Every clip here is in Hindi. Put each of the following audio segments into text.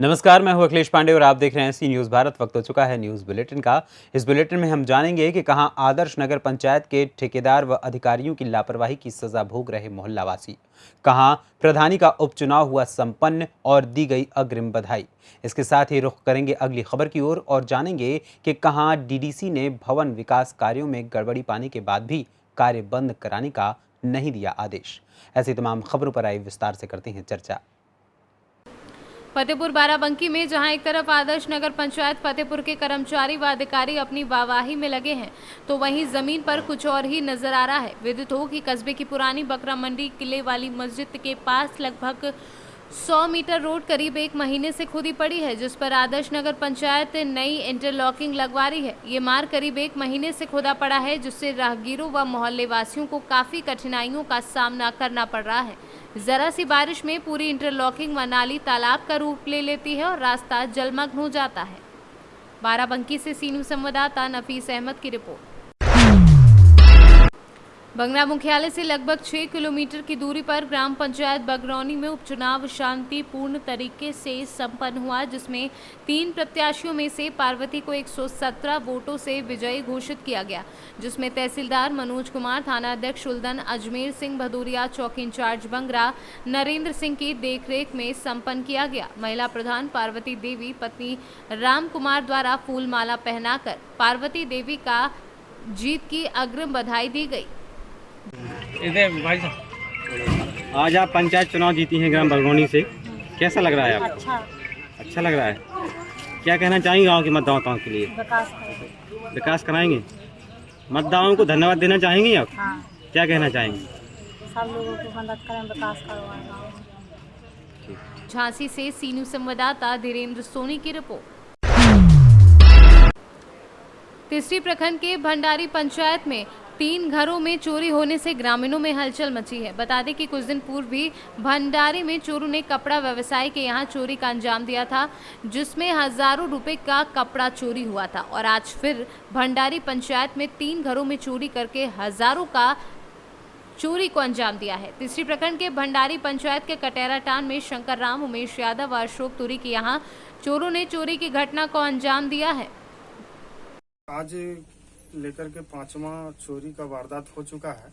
नमस्कार, मैं हूं अखिलेश पांडे और आप देख रहे हैं सी न्यूज़ भारत। वक्त हो चुका है न्यूज़ बुलेटिन का। इस बुलेटिन में हम जानेंगे कि कहां आदर्श नगर पंचायत के ठेकेदार व अधिकारियों की लापरवाही की सजा भोग रहे मोहल्लावासी, कहां प्रधानी का उपचुनाव हुआ संपन्न और दी गई अग्रिम बधाई। इसके साथ ही रुख करेंगे अगली खबर की ओर और जानेंगे कि कहां डीडीसी ने भवन विकास कार्यों में गड़बड़ी पाने के बाद भी कार्य बंद कराने का नहीं दिया आदेश। ऐसी तमाम खबरों पर आई विस्तार से करते हैं चर्चा। फतेहपुर बाराबंकी में जहां एक तरफ आदर्श नगर पंचायत फतेहपुर के कर्मचारी व अधिकारी अपनी वाहवाही में लगे हैं, तो वहीं जमीन पर कुछ और ही नजर आ रहा है। विदित हो कि कस्बे की पुरानी बकरा मंडी किले वाली मस्जिद के पास लगभग 100 मीटर रोड करीब एक महीने से खुदी पड़ी है, जिस पर आदर्श नगर पंचायत नई इंटरलॉकिंग लगवा रही है। ये मार्ग करीब एक महीने से खुदा पड़ा है, जिससे राहगीरों व मोहल्ले वासियों को काफी कठिनाइयों का सामना करना पड़ रहा है। जरा सी बारिश में पूरी इंटरलॉकिंग व नाली तालाब का रूप ले लेती है और रास्ता जलमग्न हो जाता है। बाराबंकी से सी न्यूज़ संवाददाता नफीस अहमद की रिपोर्ट। बंगरा मुख्यालय से लगभग 6 किलोमीटर की दूरी पर ग्राम पंचायत बगरौनी में उपचुनाव शांतिपूर्ण तरीके से संपन्न हुआ, जिसमें 3 प्रत्याशियों में से पार्वती को 117 वोटों से विजयी घोषित किया गया, जिसमें तहसीलदार मनोज कुमार, थाना अध्यक्ष उल्दन अजमेर सिंह भदौरिया, चौकी इंचार्ज बंगरा नरेंद्र सिंह की देखरेख में संपन्न किया गया। महिला प्रधान पार्वती देवी पत्नी राम कुमार द्वारा फूल माला पहनाकर पार्वती देवी का जीत की अग्रिम बधाई दी गई। भाई साहब, आज आप पंचायत चुनाव जीती हैं ग्राम बगरौनी से, कैसा लग रहा है आपको? अच्छा लग रहा है। क्या कहना चाहेंगे गांव के मतदाताओं के लिए? विकास कराएंगे। मतदाताओं को धन्यवाद देना चाहेंगे आप? हाँ। क्या कहना चाहेंगे? सब लोगों को मदद करें, विकास करवाएं। झांसी से सी न्यूज़ संवाददाता धीरेन्द्र सोनी की रिपोर्ट। तीसरी प्रखंड के भंडारी पंचायत में 3 घरों में चोरी होने से ग्रामीणों में हलचल मची है। बता दें कि कुछ दिन पूर्व भी भंडारी में चोरों ने कपड़ा व्यवसायी के यहां चोरी का अंजाम दिया था, जिसमें हजारों रुपए का कपड़ा चोरी हुआ था। और आज फिर भंडारी पंचायत में 3 घरों में चोरी करके हजारों का चोरी को अंजाम दिया है। तीसरी प्रखंड के भंडारी पंचायत के कटेरा टान में शंकर राम, उमेश यादव व अशोक तुरी के यहाँ चोरों ने चोरी की घटना को अंजाम दिया है। आज लेकर के 5वां चोरी का वारदात हो चुका है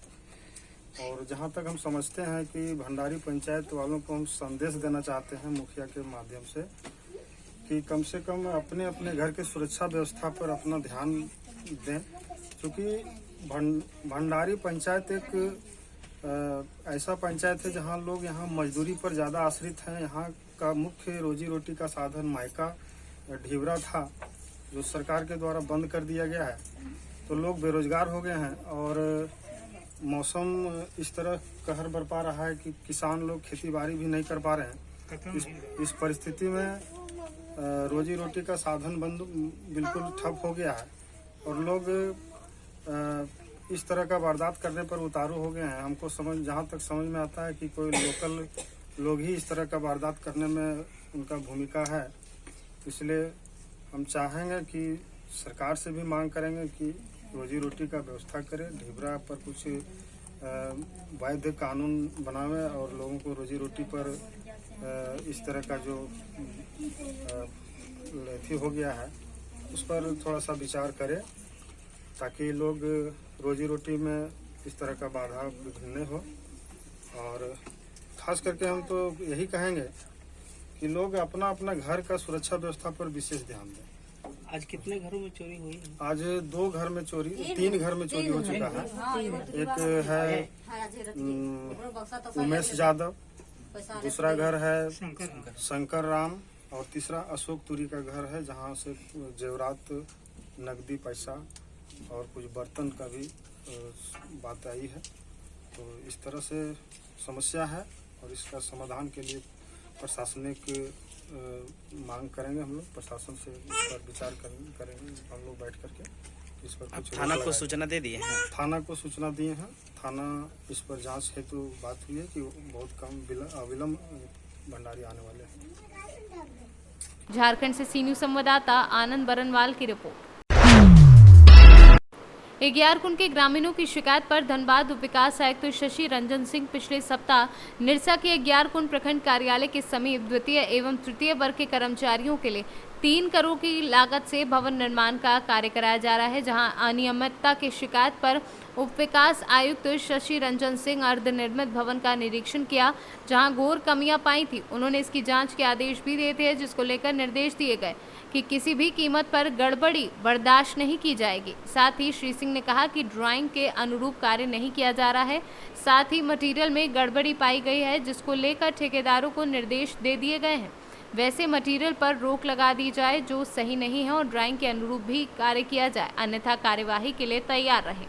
और जहां तक हम समझते हैं कि भंडारी पंचायत वालों को हम संदेश देना चाहते हैं मुखिया के माध्यम से कि कम से कम अपने अपने घर के सुरक्षा व्यवस्था पर अपना ध्यान दें, क्योंकि भंडारी पंचायत एक ऐसा पंचायत है जहां लोग यहाँ मजदूरी पर ज़्यादा आश्रित हैं। यहाँ का मुख्य रोजी रोटी का साधन मायका ढिबरा था, जो सरकार के द्वारा बंद कर दिया गया है, तो लोग बेरोजगार हो गए हैं और मौसम इस तरह कहर बरपा रहा है कि किसान लोग खेती बाड़ी भी नहीं कर पा रहे हैं। इस परिस्थिति में रोजी रोटी का साधन बंद बिल्कुल ठप हो गया है और लोग इस तरह का वारदात करने पर उतारू हो गए हैं। हमको जहाँ तक समझ में आता है कि कोई लोकल लोग ही इस तरह का वारदात करने में उनका भूमिका है। इसलिए हम चाहेंगे कि सरकार से भी मांग करेंगे कि रोजी रोटी का व्यवस्था करे, ढिबरा पर कुछ वैध कानून बनावे और लोगों को रोजी रोटी पर इस तरह का जो लेथी हो गया है उस पर थोड़ा सा विचार करे, ताकि लोग रोजी रोटी में इस तरह का बाधा विघ्न नहीं हो। और खास करके हम तो यही कहेंगे कि लोग अपना अपना घर का सुरक्षा व्यवस्था पर विशेष ध्यान दें। आज कितने घरों में चोरी हुई? आज 2 घर में चोरी, 3 घर में चोरी हो चुका है। एक है उमेश यादव, दूसरा घर है शंकर राम और तीसरा अशोक तुरी का घर है, जहां से जेवरात, नकदी पैसा और कुछ बर्तन का भी बात आई है। तो इस तरह से समस्या है और इसका समाधान के लिए प्रशासनिक मांग करेंगे। हम लोग प्रशासन से इस पर विचार करेंगे हम लोग बैठ करके इस पर कुछ। थाना को सूचना दे दिए हैं? थाना को सूचना दिए हैं। थाना इस पर जांच हेतु बात हुई है कि बहुत कम अविलंब भंडारी आने वाले हैं। झारखंड से सी न्यूज़ संवाददाता आनंद बरनवाल की रिपोर्ट। एगियारकुंड के ग्रामीणों की शिकायत पर धनबाद उप विकास आयुक्त शशि रंजन सिंह पिछले सप्ताह निरसा के एगियारकुंड प्रखंड कार्यालय के समीप द्वितीय एवं तृतीय वर्ग के कर्मचारियों के लिए 3 करोड़ की लागत से भवन निर्माण का कार्य कराया जा रहा है, जहां अनियमितता की शिकायत पर उप विकास आयुक्त शशि रंजन सिंह अर्धनिर्मित भवन का निरीक्षण किया, जहां घोर कमियां पाई थी। उन्होंने इसकी जांच के आदेश भी दिए थे, जिसको लेकर निर्देश दिए गए कि किसी भी कीमत पर गड़बड़ी बर्दाश्त नहीं की जाएगी। साथ ही श्री सिंह ने कहा कि ड्राइंग के अनुरूप कार्य नहीं किया जा रहा है, साथ ही मटेरियल में गड़बड़ी पाई गई है, जिसको लेकर ठेकेदारों को निर्देश दे दिए गए हैं। वैसे मटेरियल पर रोक लगा दी जाए जो सही नहीं है और ड्राइंग के अनुरूप भी कार्य किया जाए, अन्यथा कार्यवाही के लिए तैयार रहें।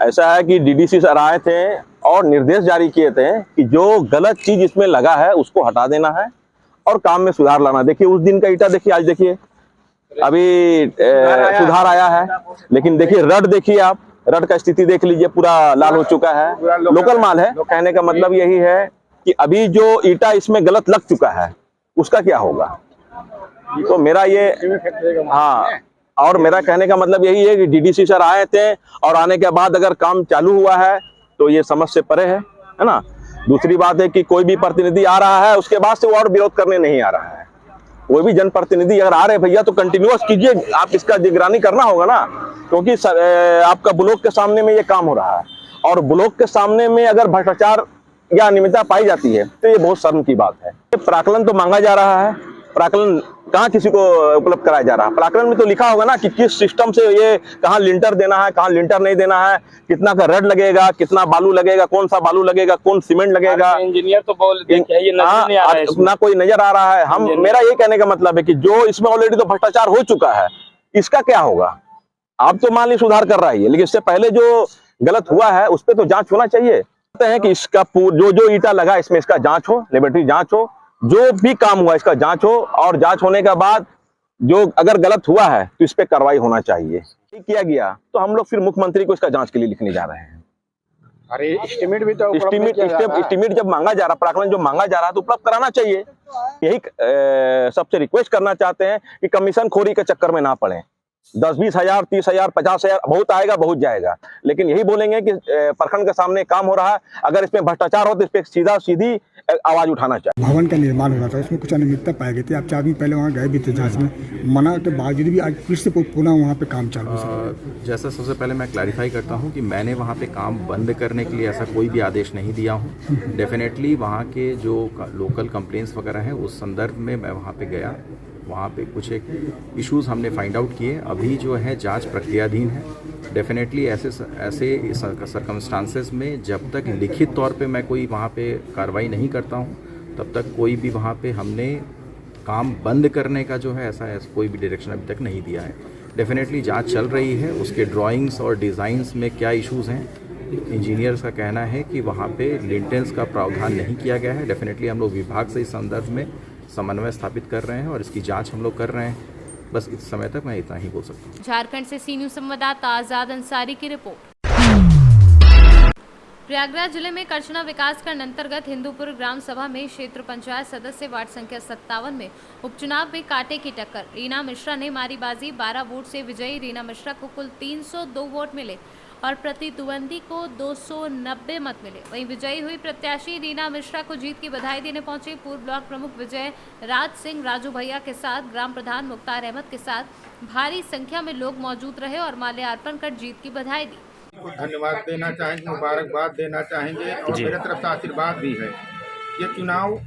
ऐसा है कि डीडीसी सर आए थे और निर्देश जारी किए थे कि जो गलत चीज इसमें लगा है उसको हटा देना है और काम में सुधार लाना। देखिए उस दिन का ईटा देखिए, आज देखिए अभी सुधार आया है, लेकिन देखिए रड देखिए, आप रड का स्थिति देख लीजिए, पूरा लाल हो चुका है। लोकल माल है। कहने का मतलब यही है कि अभी जो ईटा इसमें गलत लग चुका है उसका क्या होगा। तो मेरा ये और मेरा कहने का मतलब यही है कि डीडीसी सर आए थे और आने के बाद अगर काम चालू हुआ है तो ये समझ से परे है ना। दूसरी बात है कि कोई भी प्रतिनिधि आ रहा है उसके बाद से वो और विरोध करने नहीं आ रहा है। कोई भी जनप्रतिनिधि अगर आ रहे भैया तो कंटिन्यूअस कीजिए, आप इसका निगरानी करना होगा ना, क्योंकि आपका ब्लॉक के सामने में ये काम हो रहा है और ब्लॉक के सामने में अगर भ्रष्टाचार या अनियमितता पाई जाती है तो ये बहुत शर्म की बात है। प्राकलन तो मांगा जा रहा है, प्राकलन कहाँ किसी को उपलब्ध कराया जा रहा है। प्राकलन में तो लिखा होगा ना कि किस सिस्टम से ये कहाँ लिंटर देना है, कहाँ लिंटर नहीं देना है, कितना का रड लगेगा, कितना बालू लगेगा, कौन सा बालू लगेगा, कौन सीमेंट लगेगा। इंजीनियर तो बोल ये नजर नहीं आ रहा है, ना कोई नजर आ रहा है। हम मेरा ये कहने का मतलब है कि जो इसमें ऑलरेडी तो भ्रष्टाचार हो चुका है, इसका क्या होगा। आप तो मान ली सुधार कर रही है, लेकिन इससे पहले जो गलत हुआ है उस पर तो जांच होना चाहिए। है कि इसका जो ईटा लगा इसमें इसका जांच हो, लेबोरेटरी जांच हो, जो भी काम हुआ इसका जांच हो और जांच होने के बाद जो अगर गलत हुआ है तो इस पे कार्रवाई होना चाहिए। किया गया तो हम लोग फिर मुख्यमंत्री को इसका जांच के लिए लिखने जा रहे हैं। अरे एस्टीमेट भी तो एस्टीमेट जब मांगा जा रहा, प्राकलन जो मांगा जा रहा है तो उपलब्ध कराना चाहिए। यही सबसे रिक्वेस्ट करना चाहते हैं कि कमीशन खोरी के चक्कर में ना पड़े। 10-20 हजार, 30 हजार, 50 हजार बहुत आएगा बहुत जाएगा, लेकिन यही बोलेंगे कि प्रखंड के सामने काम हो रहा है, अगर इसमें भ्रष्टाचार हो तो इस पर सीधी आवाज उठाना चाहिए। भवन का निर्माण हो रहा था, इसमें कुछ अनियमितता पाई गई थी। आप 4 दिन पहले वहाँ गए भी थे जांच में, मना के बावजूद भी आज फिर से पुनः वहाँ पे काम चालू है। जैसा सबसे पहले मैं क्लैरिफाई करता हूँ कि मैंने वहाँ पे काम बंद करने के लिए ऐसा कोई भी आदेश नहीं दिया हूँ। डेफिनेटली वहाँ के जो लोकल कंप्लेंट्स वगैरह हैं उस संदर्भ में मैं वहाँ पे गया, वहाँ पे कुछ एक इश्यूज हमने फाइंड आउट किए। अभी जो है जांच प्रक्रियाधीन है। डेफिनेटली ऐसे सर्कमस्टांसेस में जब तक लिखित तौर पे मैं कोई वहाँ पे कार्रवाई नहीं करता हूँ तब तक कोई भी वहाँ पे हमने काम बंद करने का जो है ऐसा कोई भी डायरेक्शन अभी तक नहीं दिया है। डेफिनेटली जांच चल रही है, उसके ड्राइंग्स और डिज़ाइंस में क्या इश्यूज़ हैं। इंजीनियर्स का कहना है कि वहाँ पे लिंटेल्स का प्रावधान नहीं किया गया है। डेफिनेटली हम लोग विभाग से इस संदर्भ में समन्वय स्थापित कर रहे हैं और इसकी जांच हम लोग कर रहे हैं। बस इस समय तक मैं इतना ही बोल सकता हूँ। झारखंड से सी न्यूज़ संवाददाता आजाद अंसारी की रिपोर्ट। प्रयागराज जिले में करछना विकासखंड अंतर्गत हिंदूपुर ग्राम सभा में क्षेत्र पंचायत सदस्य वार्ड संख्या 57 में उपचुनाव में कांटे की टक्कर। रीना मिश्रा ने मारी बाजी, 12 वोट से विजयी रीना मिश्रा को कुल 302 वोट मिले और प्रतिद्वंदी को 290 मत मिले। वहीं विजयी हुई प्रत्याशी रीना मिश्रा को जीत की बधाई देने पहुंचे पूर्व ब्लॉक प्रमुख विजय राज सिंह राजू भैया के साथ ग्राम प्रधान मुख्तार अहमद के साथ भारी संख्या में लोग मौजूद रहे और माल्यार्पण कर जीत की बधाई दी। धन्यवाद देना चाहेंगे, मुबारकबाद देना चाहेंगे और मेरे तरफ से आशीर्वाद भी है। ये चुनाव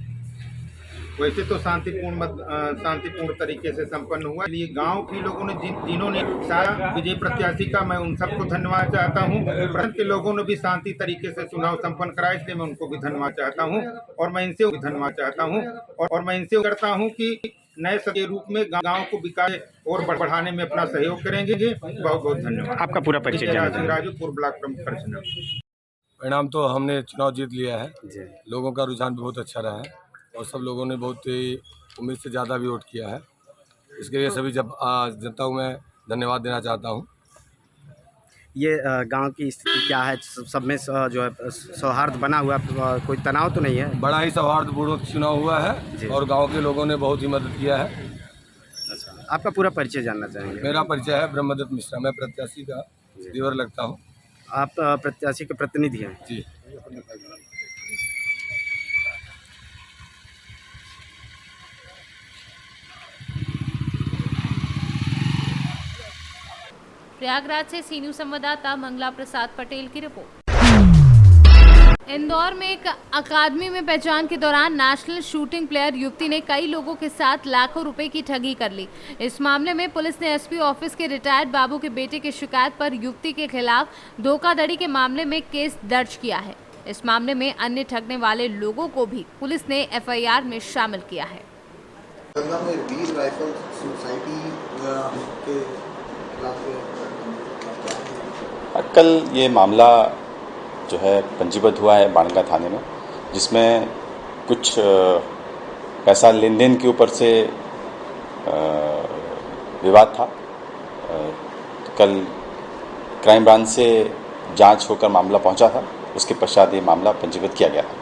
वैसे तो शांतिपूर्ण तरीके से संपन्न हुआ। ये गांव के लोगों ने जिन्होंने सारा विजय प्रत्याशी का, मैं उन सबको धन्यवाद चाहता हूं। प्रखंड के लोगों ने भी शांति तरीके से चुनाव संपन्न कराया, इसलिए मैं उनको भी धन्यवाद चाहता हूं और मैं इनसे भी धन्यवाद चाहता हूं और मैं इनसे करता हूं कि नए के रूप में गांव को विकास और बढ़ाने में अपना सहयोग करेंगे। बहुत बहुत धन्यवाद। आपका पूरा परिचय राजू, पूर्व ब्लॉक प्रमुख करछना। परिणाम तो हमने चुनाव जीत लिया है। लोगों का रुझान भी बहुत अच्छा रहा है और सब लोगों ने बहुत ही उम्मीद से ज़्यादा भी वोट किया है। इसके लिए सभी जनता को मैं धन्यवाद देना चाहता हूँ। ये गांव की स्थिति क्या है? सब में जो है सौहार्द बना हुआ, कोई तनाव तो नहीं है? बड़ा ही सौहार्दपूर्वक चुनाव हुआ है और गांव के लोगों ने बहुत ही मदद किया है। अच्छा, आपका पूरा परिचय जानना चाहेंगे? मेरा परिचय है ब्रह्मदत्त मिश्रा, मैं प्रत्याशी का देवर लगता हूँ। आप प्रत्याशी के प्रतिनिधि हैं। जी। प्रयागराज से सी न्यूज संवाददाता मंगला प्रसाद पटेल की रिपोर्ट। इंदौर में एक अकादमी में पहचान के दौरान नेशनल शूटिंग प्लेयर युवती ने कई लोगों के साथ लाखों रुपए की ठगी कर ली। इस मामले में पुलिस ने एसपी ऑफिस के रिटायर्ड बाबू के बेटे की शिकायत पर युवती के खिलाफ धोखाधड़ी के मामले में केस दर्ज किया है। इस मामले में अन्य ठगने वाले लोगों को भी पुलिस ने एफआईआर में शामिल किया है। वीर राइफल सोसाइटी के कल ये मामला जो है पंजीबद्ध हुआ है बाणगंगा थाने में, जिसमें कुछ पैसा लेन देन के ऊपर से विवाद था। तो कल क्राइम ब्रांच से जांच होकर मामला पहुंचा था, उसके पश्चात ये मामला पंजीबद्ध किया गया था।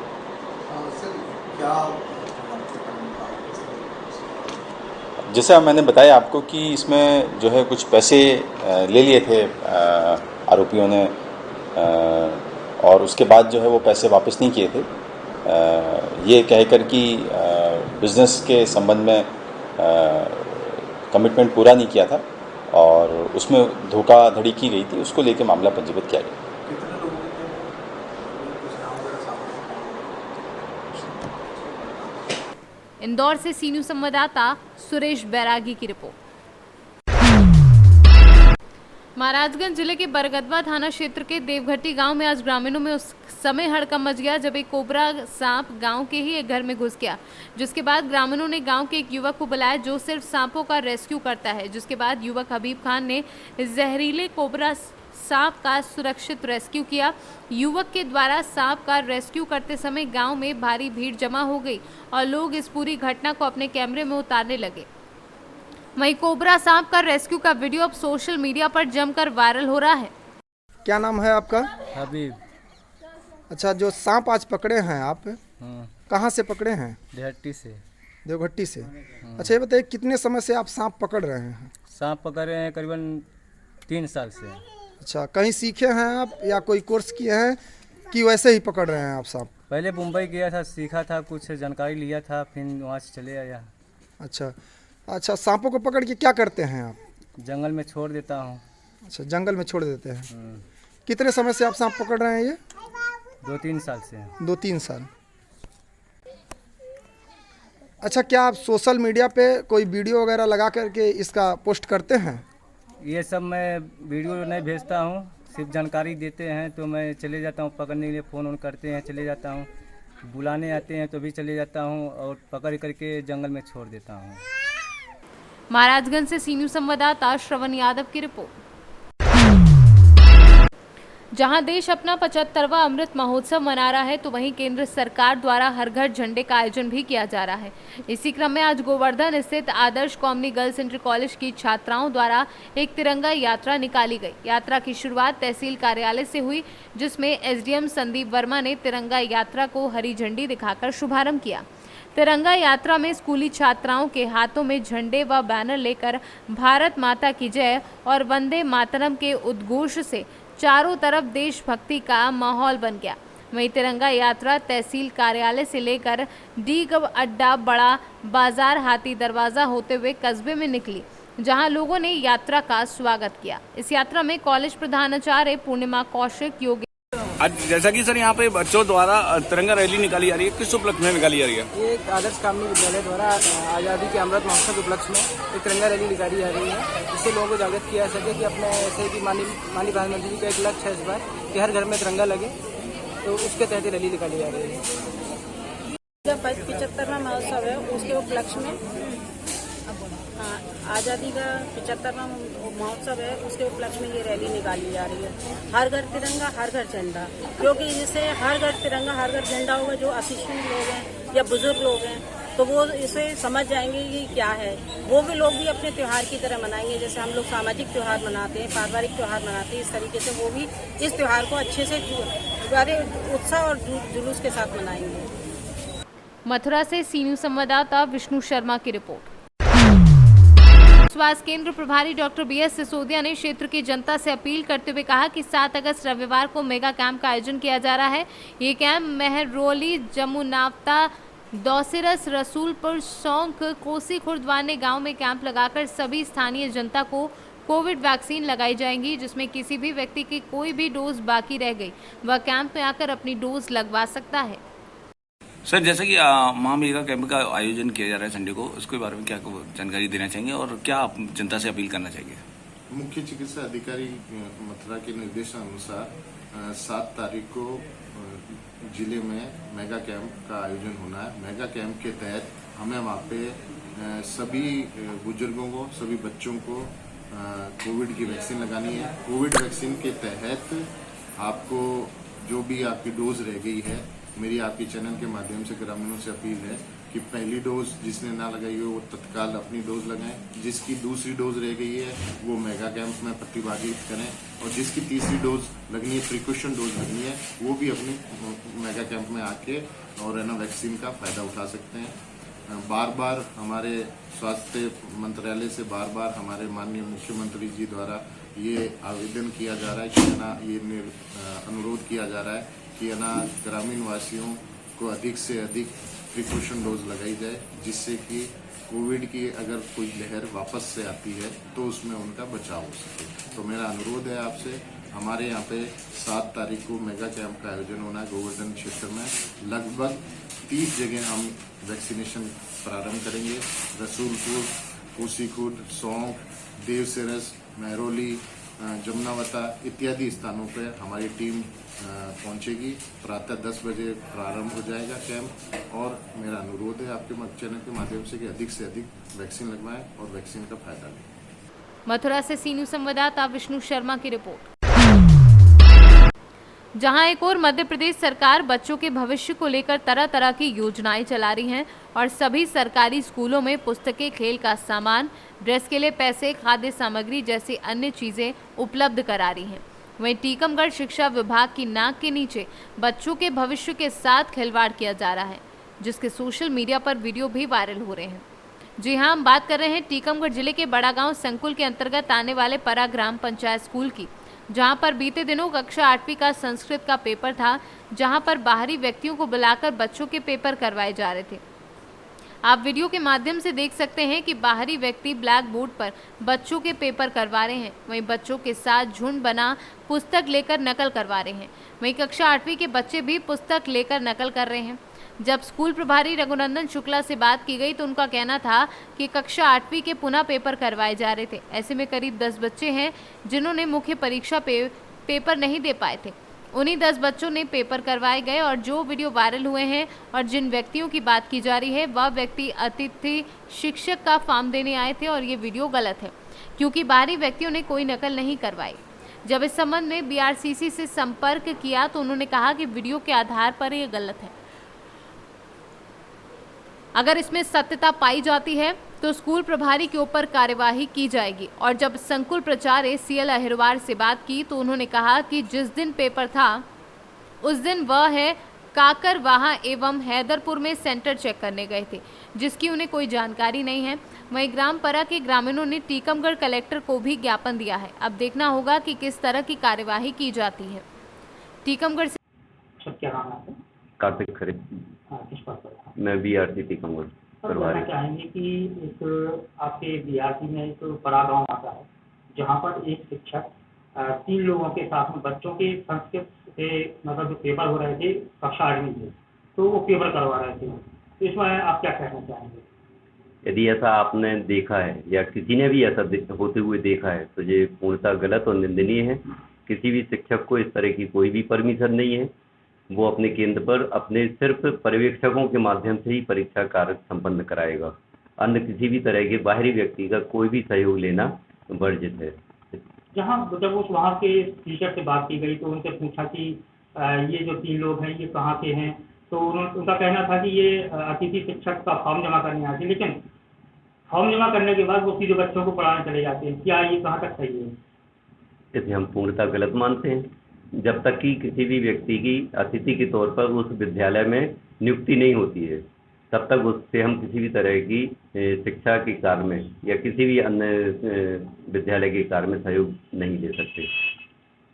जैसा मैंने बताया आपको कि इसमें जो है कुछ पैसे ले लिए थे आरोपियों ने, और उसके बाद जो है वो पैसे वापस नहीं किए थे, ये कहकर कि बिज़नेस के संबंध में कमिटमेंट पूरा नहीं किया था और उसमें धोखाधड़ी की गई थी, उसको लेकर मामला पंजीबद्ध किया गया। इंदौर से सी न्यूज संवाददाता सुरेश बैरागी की रिपोर्ट। महाराजगंज जिले के बरगदवा थाना क्षेत्र के देवघट्टी गांव में आज ग्रामीणों में उस समय हड़कंप मच गया जब एक कोबरा सांप गांव के ही एक घर में घुस गया, जिसके बाद ग्रामीणों ने गांव के एक युवक को बुलाया जो सिर्फ सांपों का रेस्क्यू करता है। जिसके बाद युवक हबीब खान ने जहरीले कोबरा सांप का सुरक्षित रेस्क्यू किया। युवक के द्वारा सांप का रेस्क्यू करते समय गांव में भारी भीड़ जमा हो गई और लोग इस पूरी घटना को अपने कैमरे में उतारने लगे। वहीं कोबरा सांप का रेस्क्यू का वीडियो अब सोशल मीडिया पर जमकर वायरल हो रहा है। क्या नाम है आपका? हबीब। अच्छा, जो सांप आज पकड़े हैं आप, कहाँ से पकड़े हैं? देवघट्टी से। देवघट्टी से। अच्छा, ये बताइए कितने समय से आप सांप पकड़ रहे हैं? सांप पकड़ रहे हैं करीबन 3 साल से। अच्छा, कहीं सीखे हैं आप या कोई कोर्स किए हैं कि वैसे ही पकड़ रहे हैं आप सांप? पहले मुंबई गया था, सीखा था, कुछ जानकारी लिया था, फिर वहाँ से चले आया। अच्छा, सांपों को पकड़ के क्या करते हैं आप? जंगल में छोड़ देता हूँ। अच्छा, जंगल में छोड़ देते हैं। कितने समय से आप सांप पकड़ रहे हैं ये? 2-3 साल से। 2-3 साल। अच्छा, क्या आप सोशल मीडिया पे कोई वीडियो वगैरह लगा करके इसका पोस्ट करते हैं? ये सब मैं वीडियो नहीं भेजता हूँ, सिर्फ जानकारी देते हैं तो मैं चले जाता हूँ पकड़ने के लिए। फ़ोन ऑन करते हैं, चले जाता हूँ, बुलाने आते हैं तो भी चले जाता हूँ और पकड़ करके जंगल में छोड़ देता हूँ। महाराजगंज से सी न्यूज संवाददाता श्रवण यादव की रिपोर्ट। जहां देश अपना 75वां अमृत महोत्सव मना रहा है तो वहीं केंद्र सरकार द्वारा हर घर झंडे का आयोजन भी किया जा रहा है। इसी क्रम में आज गोवर्धन स्थित आदर्श कॉमनी गर्ल्स इंटर कॉलेज की छात्राओं द्वारा एक तिरंगा यात्रा निकाली गई। यात्रा की शुरुआत तहसील कार्यालय से हुई, जिसमें एसडीएम संदीप वर्मा ने तिरंगा यात्रा को हरी झंडी दिखाकर शुभारंभ किया। तिरंगा यात्रा में स्कूली छात्राओं के हाथों में झंडे व बैनर लेकर भारत माता की जय और वंदे मातरम के उद्घोष से चारों तरफ देशभक्ति का माहौल बन गया। वहीं तिरंगा यात्रा तहसील कार्यालय से लेकर डी अड्डा, बड़ा बाजार, हाथी दरवाजा होते हुए कस्बे में निकली, जहां लोगों ने यात्रा का स्वागत किया। इस यात्रा में कॉलेज प्रधानाचार्य पूर्णिमा कौशिक, योगी। आज जैसा कि सर यहाँ पे बच्चों द्वारा तिरंगा रैली निकाली जा रही है, किस उपलक्ष्य में निकाली जा रही है? ये एक आदर्श कॉमनी विद्यालय द्वारा आज़ादी के अमृत महोत्सव के उपलक्ष्य में एक तिरंगा रैली निकाली जा रही है, जिससे लोगों को जागृत किया जा सके कि अपने ऐसे कि माननीय प्रधानमंत्री जी का एक लक्ष्य है इस बार कि हर घर में तिरंगा लगे, तो उसके तहत रैली निकाली जा रही है। जब 75वां महोत्सव है उसके उपलक्ष्य में आज़ादी का 75वां महोत्सव है, उसके उपलक्ष्य में ये रैली निकाली जा रही है। हर घर तिरंगा, हर घर झंडा, क्योंकि इससे हर घर तिरंगा, हर घर झंडा होगा। जो अशिक्षित लोग हैं या बुजुर्ग लोग हैं तो वो इसे समझ जाएंगे कि क्या है, वो भी लोग भी अपने त्यौहार की तरह मनाएंगे। जैसे हम लोग सामाजिक त्यौहार मनाते हैं, पारिवारिक त्यौहार मनाते हैं, इस तरीके से वो भी इस त्यौहार को अच्छे से बड़े उत्साह और जुलूस के साथ मनाएंगे। मथुरा से सी न्यूज संवाददाता विष्णु शर्मा की रिपोर्ट। स्वास्थ्य केंद्र प्रभारी डॉक्टर BS सिसोदिया ने क्षेत्र की जनता से अपील करते हुए कहा कि 7 अगस्त रविवार को मेगा कैंप का आयोजन किया जा रहा है। ये कैंप मेहरौली, जमुनावता, दौसिरस, रसूलपुर, सौंक, कोसी खुर्द वाने गांव में कैंप लगाकर सभी स्थानीय जनता को कोविड वैक्सीन लगाई जाएंगी, जिसमें किसी भी व्यक्ति की कोई भी डोज बाकी रह गई वह कैंप में आकर अपनी डोज लगवा सकता है। सर, जैसे कि महामेगा कैंप का आयोजन किया जा रहा है संडे को, उसके बारे में क्या जानकारी देना चाहेंगे और क्या आप जनता से अपील करना चाहेंगे? मुख्य चिकित्सा अधिकारी मथुरा के निर्देशानुसार 7 तारीख को जिले में मेगा कैंप का आयोजन होना है। मेगा कैंप के तहत हमें वहाँ पे सभी बुजुर्गों को, सभी बच्चों को कोविड की वैक्सीन लगानी है। कोविड वैक्सीन के तहत आपको जो भी आपकी डोज रह गई है, मेरी आपके चैनल के माध्यम से ग्रामीणों से अपील है कि पहली डोज जिसने ना लगाई हो वो तत्काल अपनी डोज लगाएं। जिसकी दूसरी डोज रह गई है वो मेगा कैंप में प्रतिभागित करें और जिसकी तीसरी डोज लगनी है, प्रिकॉशन डोज लगनी है, वो भी अपनी मेगा कैंप में आके और है ना वैक्सीन का फायदा उठा सकते हैं। बार बार हमारे स्वास्थ्य मंत्रालय से बार बार हमारे माननीय मुख्यमंत्री जी द्वारा ये आवेदन किया जा रहा है कि ना ये अनुरोध किया जा रहा है कि ना ग्रामीण वासियों को अधिक से अधिक प्रिकॉशन डोज लगाई जाए, जिससे कि कोविड की अगर कोई लहर वापस से आती है तो उसमें उनका बचाव हो सके। तो मेरा अनुरोध है आपसे, हमारे यहाँ पे 7 तारीख को मेगा कैंप का आयोजन होना है गोवर्धन क्षेत्र में। लगभग 30 जगह हम वैक्सीनेशन प्रारंभ करेंगे। रसूलपुर, कोसी खुर्द, सौंक, देवसिरस, मेहरौली, जमुनावता इत्यादि स्थानों पर हमारी टीम पहुंचेगी। प्रातः 10 बजे प्रारंभ हो जाएगा कैंप और मेरा अनुरोध है आपके चैनल के माध्यम से कि अधिक से अधिक वैक्सीन लगवाएं और वैक्सीन का फायदा लें। मथुरा से सी न्यूज संवाददाता विष्णु शर्मा की रिपोर्ट। जहां एक और मध्य प्रदेश सरकार बच्चों के भविष्य को लेकर तरह तरह की योजनाएं चला रही हैं और सभी सरकारी स्कूलों में पुस्तकें, खेल का सामान, ड्रेस के लिए पैसे, खाद्य सामग्री जैसी अन्य चीजें उपलब्ध करा रही हैं। वहीं टीकमगढ़ शिक्षा विभाग की नाक के नीचे बच्चों के भविष्य के साथ खिलवाड़ किया जा रहा है, जिसके सोशल मीडिया पर वीडियो भी वायरल हो रहे हैं। जी हां, हम बात कर रहे हैं टीकमगढ़ जिले के बड़ा गांव संकुल के अंतर्गत आने वाले परा ग्राम पंचायत स्कूल की, जहां पर बीते दिनों कक्षा 8वीं का संस्कृत का पेपर था, जहां पर बाहरी व्यक्तियों को बुलाकर बच्चों के पेपर करवाए जा रहे थे। आप वीडियो के माध्यम से देख सकते हैं कि बाहरी व्यक्ति ब्लैक बोर्ड पर बच्चों के पेपर करवा रहे हैं। वहीं बच्चों के साथ झुंड बना पुस्तक लेकर नकल करवा रहे हैं। वहीं कक्षा 8वीं के बच्चे भी पुस्तक लेकर नकल कर रहे हैं। जब स्कूल प्रभारी रघुनंदन शुक्ला से बात की गई तो उनका कहना था कि कक्षा 8वीं के पुनः पेपर करवाए जा रहे थे। ऐसे में करीब 10 बच्चे हैं जिन्होंने मुख्य परीक्षा पेपर नहीं दे पाए थे। उन्हीं 10 बच्चों ने पेपर करवाए गए और जो वीडियो वायरल हुए हैं और जिन व्यक्तियों की बात की जा रही है वह व्यक्ति अतिथि शिक्षक का फॉर्म देने आए थे और ये वीडियो गलत है, क्योंकि बाहरी व्यक्तियों ने कोई नकल नहीं करवाई। जब इस संबंध में BRCC से संपर्क किया तो उन्होंने कहा कि वीडियो के आधार पर ये गलत है। अगर इसमें सत्यता पाई जाती है तो स्कूल प्रभारी के ऊपर कार्यवाही की जाएगी। और जब संकुल प्राचार्य CL अहिरवार से बात की तो उन्होंने कहा कि जिस दिन पेपर था उस दिन वह है काकरवाहा एवं हैदरपुर में सेंटर चेक करने गए थे, जिसकी उन्हें कोई जानकारी नहीं है। वहीं ग्राम परा के ग्रामीणों ने टीकमगढ़ कलेक्टर को भी ज्ञापन दिया है। अब देखना होगा कि किस तरह की कार्यवाही की जाती है। टीकमगढ़ से क्या नाम है? कार्तिक खरे। किस बात पर? मैं BRC टीकमगढ़ करवाना चाहेंगे कि एक आपके BRC में एक बड़ा गांव आता है जहां पर एक शिक्षक 3 लोगों के साथ में बच्चों के संस्कृत से मतलब जो पेपर हो रहे थे कक्षा 8वीं के, तो वो पेपर करवा रहे थे। तो इसमें आप क्या कहना चाहेंगे? यदि ऐसा आपने देखा है या किसी ने भी ऐसा होते हुए देखा है तो ये पूर्णतः गलत और निंदनीय है। किसी भी शिक्षक को इस तरह की कोई भी परमिशन नहीं है। वो अपने केंद्र पर अपने सिर्फ पर्यवेक्षकों के माध्यम से ही परीक्षा कार्य संपन्न कराएगा। अन्य किसी भी तरह के बाहरी व्यक्ति का कोई भी सहयोग लेना वर्जित है। जब उस वहाँ के टीचर से बात की गई तो उनसे पूछा कि ये जो 3 लोग हैं ये कहाँ के हैं, तो उनका कहना था कि ये अतिथि शिक्षक का फॉर्म जमा करने आते हैं, लेकिन फॉर्म जमा करने के बाद वो सीधे बच्चों को पढ़ाने चले जाते हैं। क्या ये कहाँ तक सही है? इसे हम पूर्णतः गलत मानते हैं। जब तक कि किसी भी व्यक्ति की अतिथि के तौर पर उस विद्यालय में नियुक्ति नहीं होती है तब तक उससे हम किसी भी तरह की शिक्षा के कार्य में या किसी भी अन्य विद्यालय के कार्य में सहयोग नहीं दे सकते।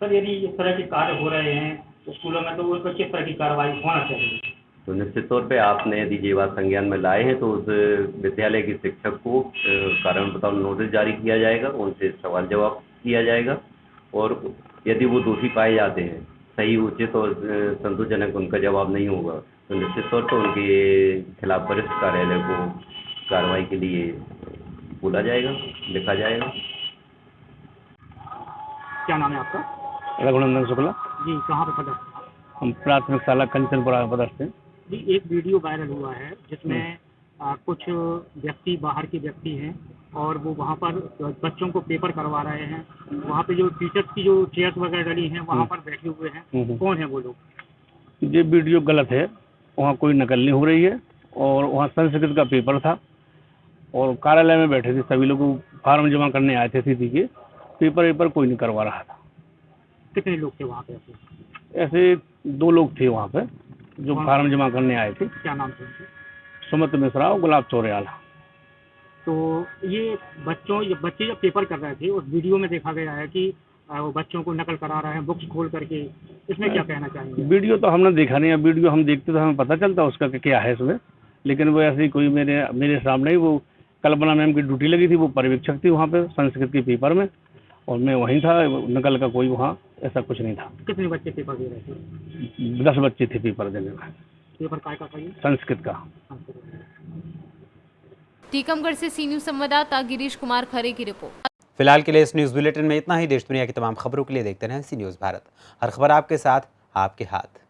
सर यदि इस तरह के कार्य हो रहे हैं स्कूलों में तो उस पर किस तरह की कार्रवाई होना चाहिए? तो निश्चित तौर पे आपने यदि ये बात संज्ञान में लाए हैं तो उस विद्यालय के शिक्षक को कारण बताओ नोटिस जारी किया जाएगा, उनसे सवाल जवाब किया जाएगा और यदि वो दोषी पाए जाते हैं, सही उचित और संतोषजनक उनका जवाब नहीं होगा तो निश्चित तौर पर उनके खिलाफ वरिष्ठ कार्यालय को कार्रवाई के लिए बोला जाएगा, लिखा जाएगा। क्या नाम है आपका? रघुनंदन शुक्ला। जी, कहाँ पर पदस्थ? हम प्राथमिक शाला कंचनपुरा में पदस्थ हैं। जी, एक वीडियो वायरल हुआ है जिसमें कुछ व्यक्ति बाहर के व्यक्ति हैं और वो वहाँ पर बच्चों को पेपर करवा रहे हैं। वहाँ पे जो टीचर्स की जो चेयर्स वगैरह डली हैं वहाँ पर बैठे हुए हैं। कौन है वो लोग? ये वीडियो गलत है, वहाँ कोई नकल नहीं हो रही है और वहाँ संस्कृत का पेपर था और कार्यालय में बैठे थे सभी लोग, फार्म जमा करने आए थे स्थिति के, पेपर कोई नहीं करवा रहा था। कितने लोग थे वहाँ पे? ऐसे 2 लोग थे वहाँ पे जो फार्म जमा करने आए थे। क्या नाम थे उनके? सुमित मिश्रा और गुलाब चौरियाला। तो ये बच्चे जब पेपर कर रहे थे उस वीडियो में देखा गया है कि वो बच्चों को नकल करा रहे हैं बुक्स खोल करके, इसमें क्या कहना चाहेंगे? वीडियो तो हमने देखा नहीं है, वीडियो हम देखते तो हमें पता चलता उसका क्या है इसमें, लेकिन वो ऐसे कोई मेरे सामने ही वो कल्पना मैम की ड्यूटी लगी थी, वो पर्यवेक्षक थी वहाँ पे संस्कृत के पेपर में और मैं वहीं था, नकल का कोई वहाँ ऐसा कुछ नहीं था। कितने बच्चे पेपर दे रहे थे? 10 बच्चे थे पेपर देने में। पेपर काय का था? संस्कृत का। टीकमगढ़ से सी न्यूज़ संवाददाता गिरीश कुमार खरे की रिपोर्ट। फिलहाल के लिए इस न्यूज़ बुलेटिन में इतना ही। देश दुनिया की तमाम खबरों के लिए देखते रहें सी न्यूज़ भारत। हर खबर आपके साथ, आपके हाथ।